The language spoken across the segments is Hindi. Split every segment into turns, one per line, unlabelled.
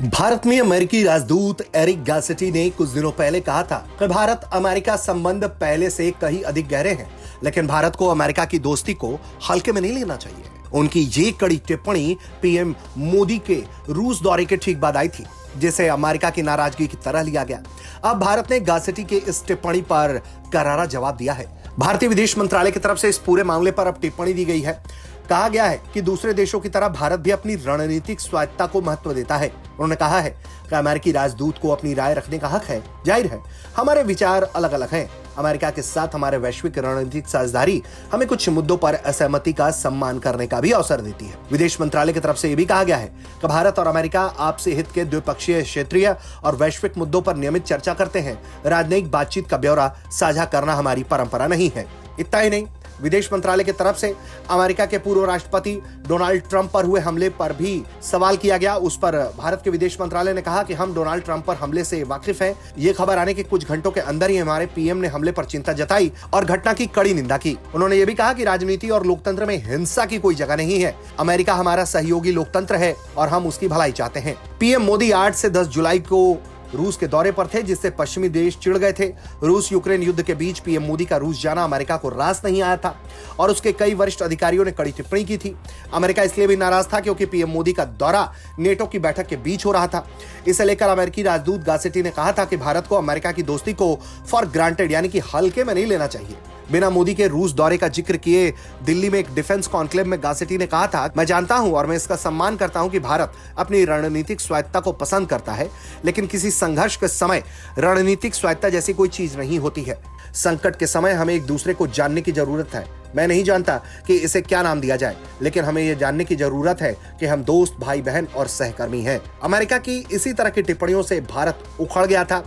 भारत में अमेरिकी राजदूत एरिक गासेटी ने कुछ दिनों पहले कहा था कि भारत अमेरिका संबंध पहले से कहीं अधिक गहरे हैं, लेकिन भारत को अमेरिका की दोस्ती को हल्के में नहीं लेना चाहिए। उनकी ये कड़ी टिप्पणी पीएम मोदी के रूस दौरे के ठीक बाद आई थी, जिसे अमेरिका की नाराजगी की तरह लिया गया। अब भारत ने गासेटी के इस टिप्पणी पर करारा जवाब दिया है। भारतीय विदेश मंत्रालय की तरफ से इस पूरे मामले पर अब टिप्पणी दी गई है। कहा गया है कि दूसरे देशों की तरह भारत भी अपनी रणनीतिक स्वायत्तता को महत्व देता है। उन्होंने कहा है कि अमेरिकी राजदूत को अपनी राय रखने का हक है। जाहिर है, हमारे विचार अलग अलग हैं। अमेरिका के साथ हमारे वैश्विक रणनीतिक साझेदारी हमें कुछ मुद्दों पर असहमति का सम्मान करने का भी अवसर देती है। विदेश मंत्रालय की तरफ से यह भी कहा गया है कि भारत और अमेरिका आपसी हित के द्विपक्षीय, क्षेत्रीय और वैश्विक मुद्दों पर नियमित चर्चा करते हैं। राजनयिक बातचीत का ब्यौरा साझा करना हमारी परंपरा नहीं है। इतना ही नहीं, विदेश मंत्रालय की तरफ से अमेरिका के पूर्व राष्ट्रपति डोनाल्ड ट्रंप पर हुए हमले पर भी सवाल किया गया। उस पर भारत के विदेश मंत्रालय ने कहा कि हम डोनाल्ड ट्रंप पर हमले से वाकिफ हैं। ये खबर आने के कुछ घंटों के अंदर ही हमारे पीएम ने हमले पर चिंता जताई और घटना की कड़ी निंदा की। उन्होंने ये भी कहा कि राजनीति और लोकतंत्र में हिंसा की कोई जगह नहीं है। अमेरिका हमारा सहयोगी लोकतंत्र है और हम उसकी भलाई चाहते हैं। पीएम मोदी 8 से 10 जुलाई को रूस के दौरे पर थे, जिससे पश्चिमी देश चिढ़ गए थे। रूस यूक्रेन युद्ध के बीच पीएम मोदी का रूस जाना अमेरिका को रास नहीं आया था और उसके कई वरिष्ठ अधिकारियों ने कड़ी टिप्पणी की थी। अमेरिका इसलिए भी नाराज था क्योंकि पीएम मोदी का दौरा नेटो की बैठक के बीच हो रहा था। इसे लेकर अमेरिकी राजदूत गासेटी ने कहा था कि भारत को अमेरिका की दोस्ती को फॉर ग्रांटेड यानी कि हल्के में नहीं लेना चाहिए। बिना मोदी के रूस दौरे का जिक्र किए दिल्ली में एक डिफेंस कॉन्क्लेव में गासेटी ने कहा था, मैं जानता हूं और मैं इसका सम्मान करता हूं कि भारत अपनी रणनीतिक स्वायत्तता को पसंद करता है, लेकिन किसी संघर्ष के समय रणनीतिक स्वायत्तता जैसी कोई चीज नहीं होती है। संकट के समय हमें एक दूसरे को जानने की जरूरत है। मैं नहीं जानता कि इसे क्या नाम दिया जाए, लेकिन हमें यह जानने की जरूरत है कि हम दोस्त, भाई बहन और सहकर्मी हैं। अमेरिका की इसी तरह की टिप्पणियों से भारत उखड़ गया था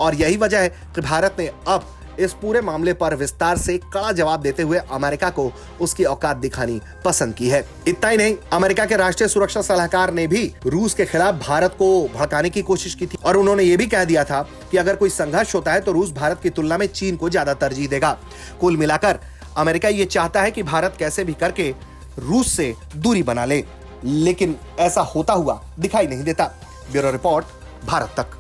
और यही वजह है कि भारत ने अब इस पूरे मामले पर विस्तार से कड़ा जवाब देते हुए अमेरिका को उसकी औकात दिखानी पसंद की है। इतना ही नहीं, अमेरिका के राष्ट्रीय सुरक्षा सलाहकार ने भी रूस के खिलाफ भारत को भड़काने की कोशिश की थी और उन्होंने ये भी कह दिया था कि अगर कोई संघर्ष होता है तो रूस भारत की तुलना में चीन को ज्यादा तरजीह देगा। कुल मिलाकर अमेरिका ये चाहता है कि भारत कैसे भी करके रूस से दूरी बना ले, लेकिन ऐसा होता हुआ दिखाई नहीं देता। ब्यूरो रिपोर्ट, भारत तक।